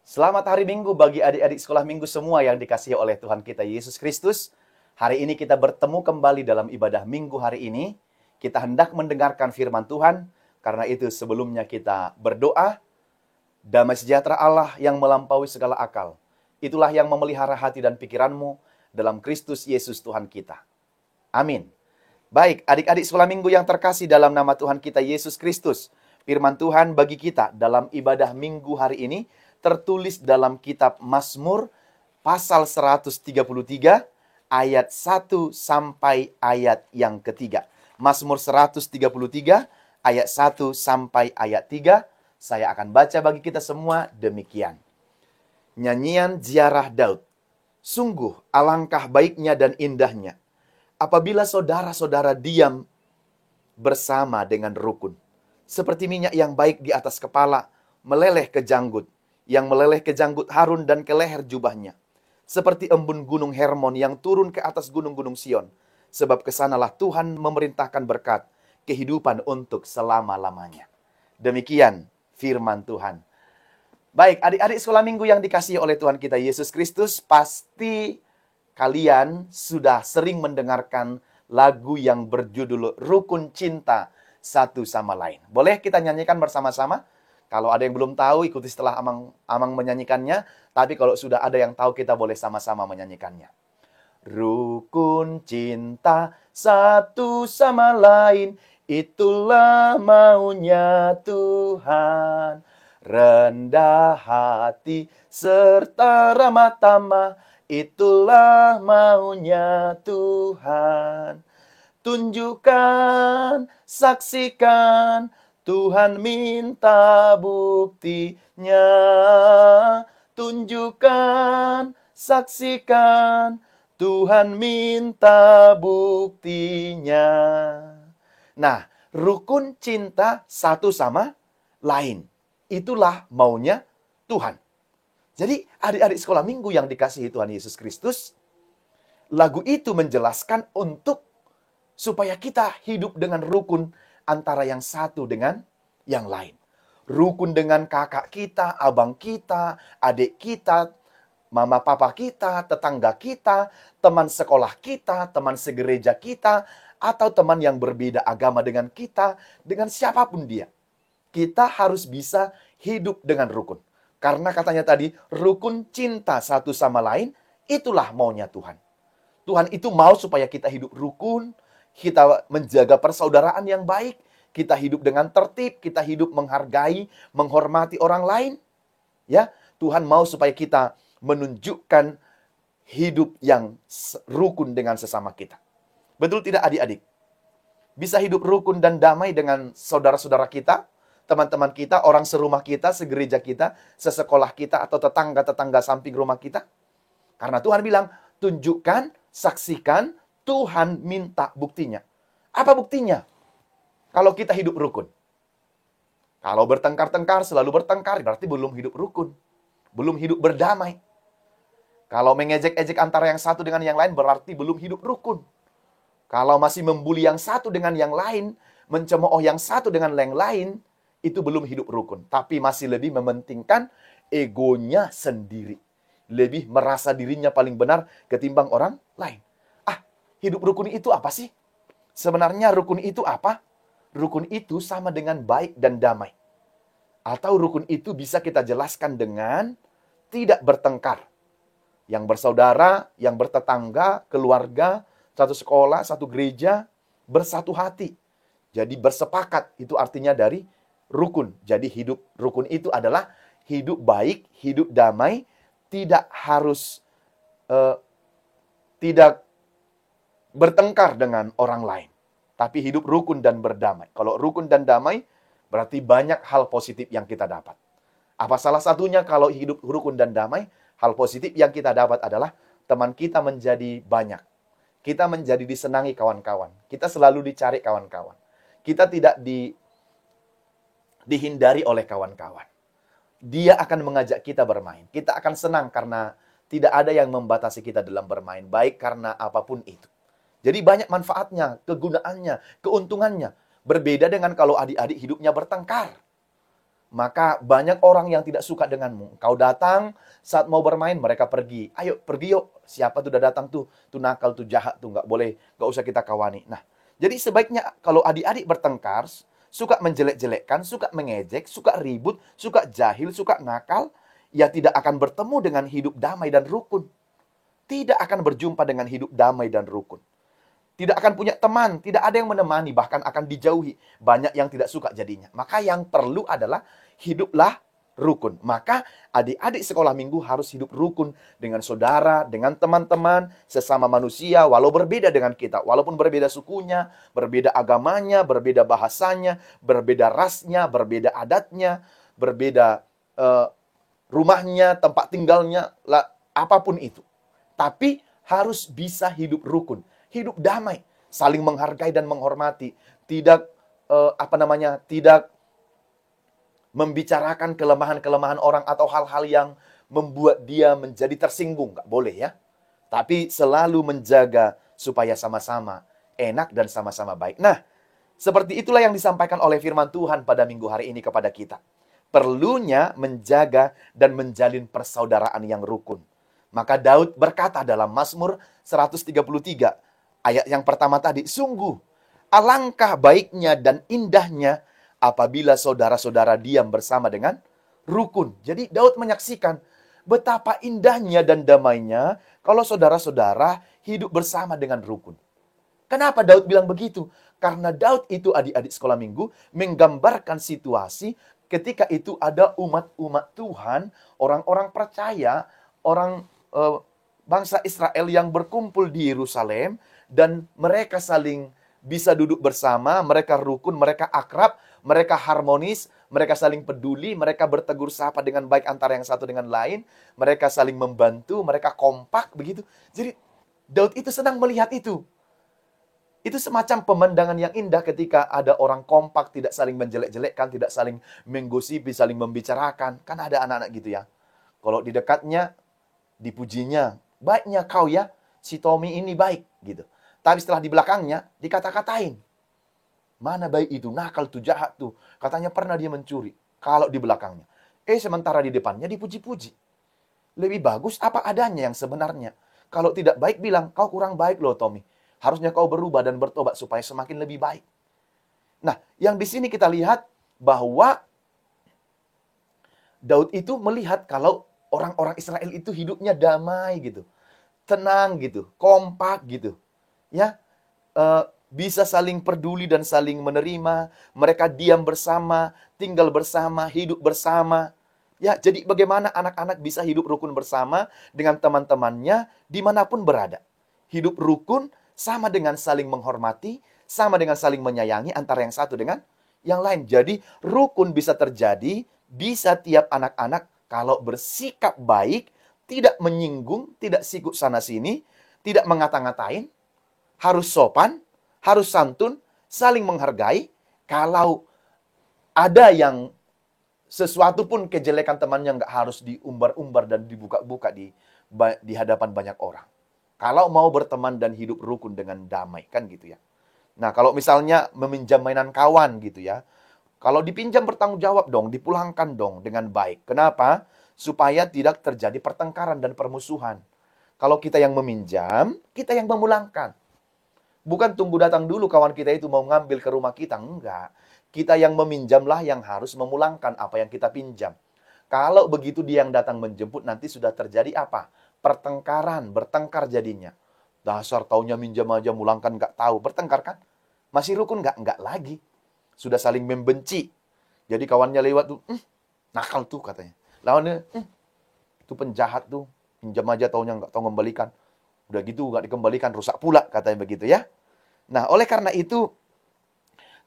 Selamat hari Minggu bagi adik-adik sekolah minggu semua yang dikasihi oleh Tuhan kita Yesus Kristus. Hari ini kita bertemu kembali dalam ibadah minggu hari ini. Kita hendak mendengarkan firman Tuhan. Karena itu sebelumnya kita berdoa. Damai sejahtera Allah yang melampaui segala akal. Itulah yang memelihara hati dan pikiranmu dalam Kristus Yesus Tuhan kita. Amin. Baik, adik-adik sekolah minggu yang terkasih dalam nama Tuhan kita Yesus Kristus. Firman Tuhan bagi kita dalam ibadah minggu hari ini tertulis dalam kitab Mazmur pasal 133 ayat 1 sampai ayat yang ketiga. Mazmur 133 ayat 1 sampai ayat 3. Saya akan baca bagi kita semua demikian. Nyanyian ziarah Daud. Sungguh alangkah baiknya dan indahnya apabila saudara-saudara diam bersama dengan rukun. Seperti minyak yang baik di atas kepala, meleleh ke janggut, yang meleleh ke janggut Harun dan ke leher jubahnya. Seperti embun gunung Hermon yang turun ke atas gunung-gunung Sion. Sebab kesanalah Tuhan memerintahkan berkat, kehidupan untuk selama-lamanya. Demikian firman Tuhan. Baik, adik-adik sekolah minggu yang dikasihi oleh Tuhan kita Yesus Kristus, pasti kalian sudah sering mendengarkan lagu yang berjudul Rukun Cinta Satu Sama Lain. Boleh kita nyanyikan bersama-sama? Kalau ada yang belum tahu, ikuti setelah Amang menyanyikannya. Tapi kalau sudah ada yang tahu, kita boleh sama-sama menyanyikannya. Rukun cinta satu sama lain, itulah maunya Tuhan. Rendah hati serta ramah tamah, itulah maunya Tuhan. Tunjukkan, saksikan, Tuhan minta buktinya. Tunjukkan, saksikan, Tuhan minta buktinya. Nah, rukun cinta satu sama lain. Itulah maunya Tuhan. Jadi, adik-adik sekolah minggu yang dikasihi Tuhan Yesus Kristus, lagu itu menjelaskan untuk supaya kita hidup dengan rukun antara yang satu dengan yang lain. Rukun dengan kakak kita, abang kita, adik kita, mama papa kita, tetangga kita, teman sekolah kita, teman segereja kita, atau teman yang berbeda agama dengan kita, dengan siapapun dia. Kita harus bisa hidup dengan rukun. Karena katanya tadi, rukun cinta satu sama lain, itulah maunya Tuhan. Tuhan itu mau supaya kita hidup rukun, kita menjaga persaudaraan yang baik, kita hidup dengan tertib, kita hidup menghargai, menghormati orang lain. Ya, Tuhan mau supaya kita menunjukkan hidup yang rukun dengan sesama kita. Betul tidak adik-adik? Bisa hidup rukun dan damai dengan saudara-saudara kita, teman-teman kita, orang serumah kita, segereja kita, sesekolah kita, atau tetangga-tetangga samping rumah kita. Karena Tuhan bilang, tunjukkan, saksikan, Tuhan minta buktinya. Apa buktinya? Kalau kita hidup rukun. Kalau bertengkar-tengkar, selalu bertengkar, berarti belum hidup rukun. Belum hidup berdamai. Kalau mengejek-ejek antara yang satu dengan yang lain, berarti belum hidup rukun. Kalau masih membuli yang satu dengan yang lain, mencemooh yang satu dengan yang lain, itu belum hidup rukun. Tapi masih lebih mementingkan egonya sendiri. Lebih merasa dirinya paling benar ketimbang orang lain. Hidup rukun itu apa sih? Sebenarnya rukun itu apa? Rukun itu sama dengan baik dan damai. Atau rukun itu bisa kita jelaskan dengan tidak bertengkar. Yang bersaudara, yang bertetangga, keluarga, satu sekolah, satu gereja, bersatu hati. Jadi bersepakat, itu artinya dari rukun. Jadi hidup rukun itu adalah hidup baik, hidup damai, tidak harus tidak bertengkar dengan orang lain. Tapi hidup rukun dan berdamai. Kalau rukun dan damai, berarti banyak hal positif yang kita dapat. Apa salah satunya kalau hidup rukun dan damai? Hal positif yang kita dapat adalah teman kita menjadi banyak. Kita menjadi disenangi kawan-kawan. Kita selalu dicari kawan-kawan. Kita tidak dihindari oleh kawan-kawan. Dia akan mengajak kita bermain. Kita akan senang karena tidak ada yang membatasi kita dalam bermain. Baik karena apapun itu. Jadi banyak manfaatnya, kegunaannya, keuntungannya. Berbeda dengan kalau adik-adik hidupnya bertengkar. Maka banyak orang yang tidak suka denganmu. Kau datang, saat mau bermain mereka pergi. Ayo pergi yuk. Siapa tuh udah datang tuh? Tuh nakal, tuh jahat, tuh nggak boleh. Nggak usah kita kawani. Nah, jadi sebaiknya kalau adik-adik bertengkar, suka menjelek-jelekkan, suka mengejek, suka ribut, suka jahil, suka nakal, ya tidak akan bertemu dengan hidup damai dan rukun. Tidak akan berjumpa dengan hidup damai dan rukun. Tidak akan punya teman, tidak ada yang menemani, bahkan akan dijauhi. Banyak yang tidak suka jadinya. Maka yang perlu adalah hiduplah rukun. Maka adik-adik sekolah minggu harus hidup rukun dengan saudara, dengan teman-teman, sesama manusia, walau berbeda dengan kita. Walaupun berbeda sukunya, berbeda agamanya, berbeda bahasanya, berbeda rasnya, berbeda adatnya, berbeda rumahnya, tempat tinggalnya, apapun itu. Tapi harus bisa hidup rukun. Hidup damai, saling menghargai dan menghormati, tidak tidak membicarakan kelemahan-kelemahan orang atau hal-hal yang membuat dia menjadi tersinggung, nggak boleh ya. Tapi selalu menjaga supaya sama-sama enak dan sama-sama baik. Nah, seperti itulah yang disampaikan oleh firman Tuhan pada minggu hari ini kepada kita. Perlunya menjaga dan menjalin persaudaraan yang rukun. Maka Daud berkata dalam Mazmur 133, ayat yang pertama tadi, sungguh alangkah baiknya dan indahnya apabila saudara-saudara diam bersama dengan rukun. Jadi Daud menyaksikan betapa indahnya dan damainya kalau saudara-saudara hidup bersama dengan rukun. Kenapa Daud bilang begitu? Karena Daud itu adik-adik sekolah minggu menggambarkan situasi ketika itu ada umat-umat Tuhan, orang-orang percaya, orang bangsa Israel yang berkumpul di Yerusalem, dan mereka saling bisa duduk bersama, mereka rukun, mereka akrab, mereka harmonis, mereka saling peduli, mereka bertegur sapa dengan baik antara yang satu dengan lain, mereka saling membantu, mereka kompak begitu. Jadi Daud itu senang melihat itu. Itu semacam pemandangan yang indah ketika ada orang kompak, tidak saling menjelek-jelekkan, tidak saling menggosipi, saling membicarakan. Kan ada anak-anak gitu ya. Kalau di dekatnya dipujinya, baiknya kau ya, si Tommy ini baik gitu. Tapi setelah di belakangnya dikata-katain. Mana baik itu, nakal tuh, jahat tuh. Katanya pernah dia mencuri. Kalau di belakangnya. Sementara di depannya dipuji-puji. Lebih bagus apa adanya yang sebenarnya. Kalau tidak baik bilang, kau kurang baik loh Tommy. Harusnya kau berubah dan bertobat supaya semakin lebih baik. Nah, yang di sini kita lihat bahwa Daud itu melihat kalau orang-orang Israel itu hidupnya damai gitu. Tenang gitu, kompak gitu. Ya, bisa saling peduli dan saling menerima. Mereka diam bersama, tinggal bersama, hidup bersama. Ya, jadi bagaimana anak-anak bisa hidup rukun bersama dengan teman-temannya dimanapun berada. Hidup rukun sama dengan saling menghormati, sama dengan saling menyayangi antara yang satu dengan yang lain. Jadi rukun bisa terjadi, bisa tiap anak-anak kalau bersikap baik, tidak menyinggung, tidak sikut sana-sini, tidak mengata-ngatain, harus sopan, harus santun, saling menghargai. Kalau ada yang sesuatu pun kejelekan temannya nggak harus diumbar-umbar dan dibuka-buka di hadapan banyak orang. Kalau mau berteman dan hidup rukun dengan damai, kan gitu ya. Nah, kalau misalnya meminjam mainan kawan gitu ya, kalau dipinjam bertanggung jawab dong, dipulangkan dong dengan baik. Kenapa? Supaya tidak terjadi pertengkaran dan permusuhan. Kalau kita yang meminjam, kita yang memulangkan. Bukan tunggu datang dulu kawan kita itu mau ngambil ke rumah kita. Enggak. Kita yang meminjamlah yang harus memulangkan apa yang kita pinjam. Kalau begitu dia yang datang menjemput, nanti sudah terjadi apa? Pertengkaran, bertengkar jadinya. Dasar taunya minjam aja, mulangkan nggak tahu. Bertengkar kan? Masih rukun nggak? Nggak lagi. Sudah saling membenci. Jadi kawannya lewat tuh, nakal tuh katanya. Lawannya, itu penjahat tuh. Pinjam aja taunya nggak tahu kembalikan. Udah gitu nggak dikembalikan, rusak pula katanya begitu ya. Nah, oleh karena itu,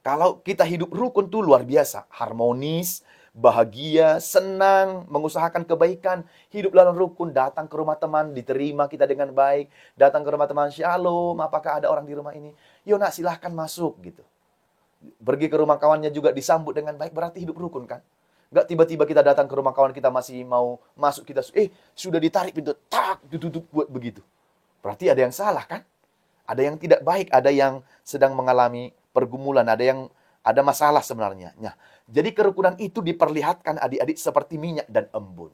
kalau kita hidup rukun tuh luar biasa. Harmonis, bahagia, senang, mengusahakan kebaikan. Hidup dalam rukun, datang ke rumah teman, diterima kita dengan baik. Datang ke rumah teman, shalom, apakah ada orang di rumah ini? Yo nak, silahkan masuk gitu. Pergi ke rumah kawannya juga disambut dengan baik, berarti hidup rukun kan? Nggak tiba-tiba kita datang ke rumah kawan kita masih mau masuk, kita sudah ditarik pintu, tak, ditutup buat begitu. Berarti ada yang salah kan? Ada yang tidak baik, ada yang sedang mengalami pergumulan, ada yang Ada masalah sebenarnya. Nah, jadi kerukunan itu diperlihatkan adik-adik seperti minyak dan embun.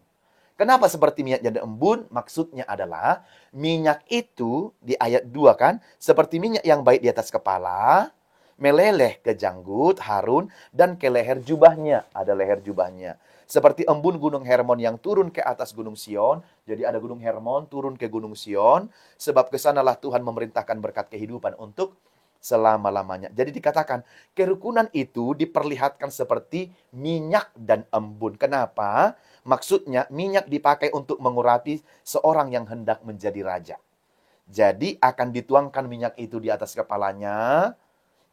Kenapa seperti minyak dan embun? Maksudnya adalah minyak itu di ayat 2 kan, seperti minyak yang baik di atas kepala, meleleh ke janggut Harun dan ke leher jubahnya. Ada leher jubahnya. Seperti embun gunung Hermon yang turun ke atas gunung Sion. Jadi ada gunung Hermon turun ke gunung Sion. Sebab kesanalah Tuhan memerintahkan berkat kehidupan untuk selama-lamanya. Jadi dikatakan, kerukunan itu diperlihatkan seperti minyak dan embun. Kenapa? Maksudnya, minyak dipakai untuk mengurapi seorang yang hendak menjadi raja. Jadi, akan dituangkan minyak itu di atas kepalanya.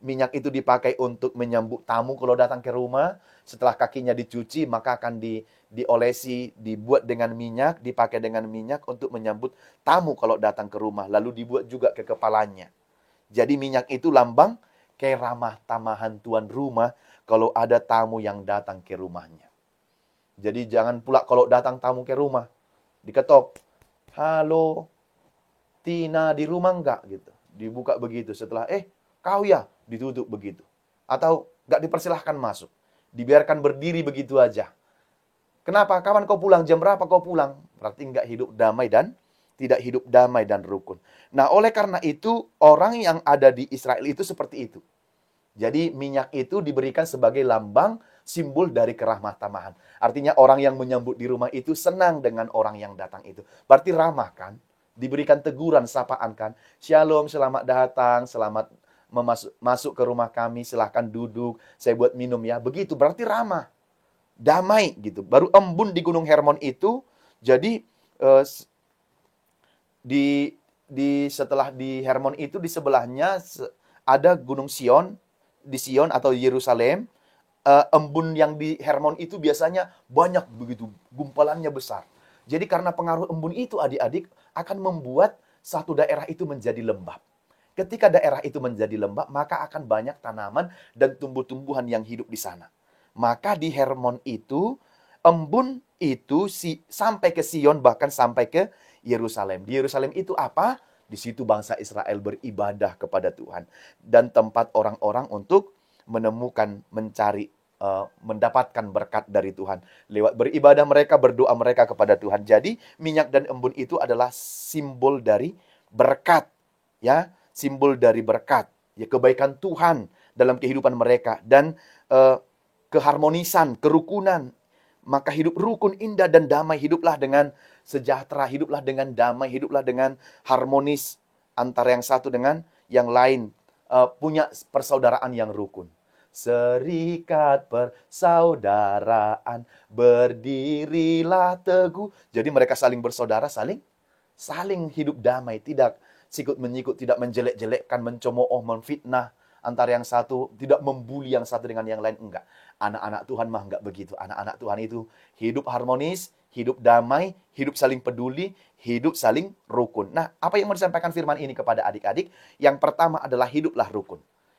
Minyak itu dipakai untuk menyambut tamu kalau datang ke rumah. Setelah kakinya dicuci, maka akan diolesi, dibuat dengan minyak, dipakai dengan minyak untuk menyambut tamu kalau datang ke rumah. Lalu dibuat juga ke kepalanya. Jadi minyak itu lambang keramah tamahan tuan rumah kalau ada tamu yang datang ke rumahnya. Jadi jangan pula kalau datang tamu ke rumah, diketok, halo, Tina di rumah enggak? Gitu. Dibuka begitu, setelah, kau ya, ditutup begitu. Atau enggak dipersilahkan masuk. Dibiarkan berdiri begitu aja. Kenapa? Kapan kau pulang? Jam berapa kau pulang? Berarti enggak hidup damai dan tidak hidup damai dan rukun. Nah, oleh karena itu, orang yang ada di Israel itu seperti itu. Jadi, minyak itu diberikan sebagai lambang simbol dari keramah tamahan. Artinya, orang yang menyambut di rumah itu senang dengan orang yang datang itu. Berarti ramah kan? Diberikan teguran, sapaan kan? Shalom, selamat datang, selamat masuk ke rumah kami, silahkan duduk, saya buat minum ya. Begitu, berarti ramah. Damai gitu. Baru embun di Gunung Hermon itu, jadi setelah di Hermon itu di sebelahnya ada Gunung Sion, di Sion atau Yerusalem. Embun yang di Hermon itu biasanya banyak begitu, gumpalannya besar. Jadi karena pengaruh embun itu adik-adik akan membuat satu daerah itu menjadi lembab. Ketika daerah itu menjadi lembab, maka akan banyak tanaman dan tumbuh-tumbuhan yang hidup di sana. Maka di Hermon itu, embun itu sampai ke Sion, bahkan sampai ke Yerusalem. Di Yerusalem itu apa? Di situ bangsa Israel beribadah kepada Tuhan. Dan tempat orang-orang untuk menemukan, mencari, mendapatkan berkat dari Tuhan. Lewat beribadah mereka, berdoa mereka kepada Tuhan. Jadi, minyak dan embun itu adalah simbol dari berkat. Ya, simbol dari berkat. Ya, kebaikan Tuhan dalam kehidupan mereka. Dan keharmonisan, kerukunan. Maka hidup rukun, indah, dan damai. Hiduplah dengan sejahtera, hiduplah dengan damai, hiduplah dengan harmonis antara yang satu dengan yang lain. Punya persaudaraan yang rukun. Serikat persaudaraan, berdirilah teguh. Jadi mereka saling bersaudara, saling hidup damai. Tidak sikut-menyikut, tidak menjelek-jelekkan, mencemooh, memfitnah antara yang satu, tidak membuli yang satu dengan yang lain. Enggak. Anak-anak Tuhan mah enggak begitu. Anak-anak Tuhan itu hidup harmonis, hidup damai, hidup saling peduli, hidup saling rukun. Nah, apa yang mau disampaikan firman ini kepada adik-adik? Yang pertama adalah hiduplah rukun.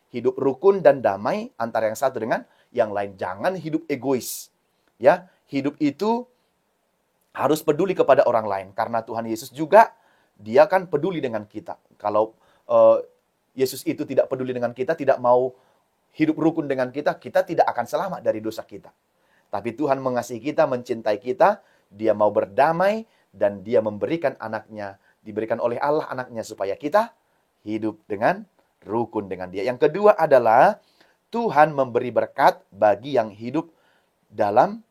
Hidup rukun dan damai antara yang satu dengan yang lain. Jangan hidup egois. Ya, hidup itu harus peduli kepada orang lain. Karena Tuhan Yesus juga, dia kan peduli dengan kita. Kalau Yesus itu tidak peduli dengan kita, tidak mau hidup rukun dengan kita, kita tidak akan selamat dari dosa kita. Tapi Tuhan mengasihi kita, mencintai kita, dia mau berdamai, dan dia memberikan anaknya, diberikan oleh Allah anaknya supaya kita hidup dengan rukun dengan dia. Yang kedua adalah Tuhan memberi berkat bagi yang hidup dalam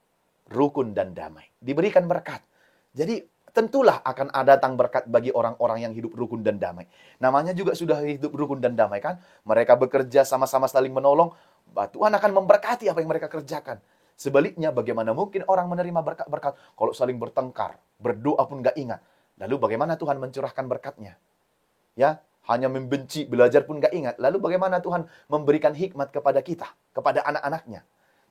rukun dan damai. Diberikan berkat. Jadi tentulah akan ada datang berkat bagi orang-orang yang hidup rukun dan damai. Namanya juga sudah hidup rukun dan damai kan? Mereka bekerja sama-sama saling menolong. Tuhan akan memberkati apa yang mereka kerjakan. Sebaliknya, bagaimana mungkin orang menerima berkat-berkat kalau saling bertengkar, berdoa pun nggak ingat. Lalu bagaimana Tuhan mencurahkan berkatnya? Ya, hanya membenci, belajar pun nggak ingat. Lalu bagaimana Tuhan memberikan hikmat kepada kita, kepada anak-anaknya?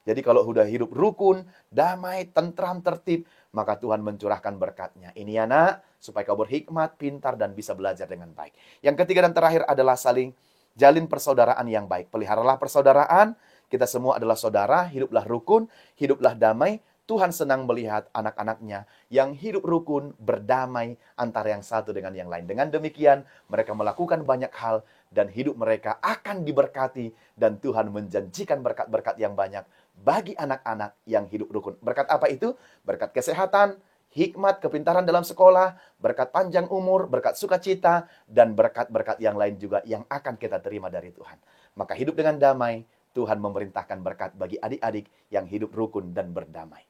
Jadi kalau sudah hidup rukun, damai, tentram, tertib, maka Tuhan mencurahkan berkatnya. Ini anak, supaya kau berhikmat, pintar, dan bisa belajar dengan baik. Yang ketiga dan terakhir adalah saling jalin persaudaraan yang baik. Peliharalah persaudaraan, kita semua adalah saudara, hiduplah rukun, hiduplah damai. Tuhan senang melihat anak-anaknya yang hidup rukun, berdamai antara yang satu dengan yang lain. Dengan demikian, mereka melakukan banyak hal dan hidup mereka akan diberkati, dan Tuhan menjanjikan berkat-berkat yang banyak bagi anak-anak yang hidup rukun. Berkat apa itu? Berkat kesehatan, hikmat, kepintaran dalam sekolah, berkat panjang umur, berkat sukacita, dan berkat-berkat yang lain juga yang akan kita terima dari Tuhan. Maka hidup dengan damai, Tuhan memerintahkan berkat bagi adik-adik yang hidup rukun dan berdamai.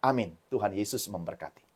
Amin. Tuhan Yesus memberkati.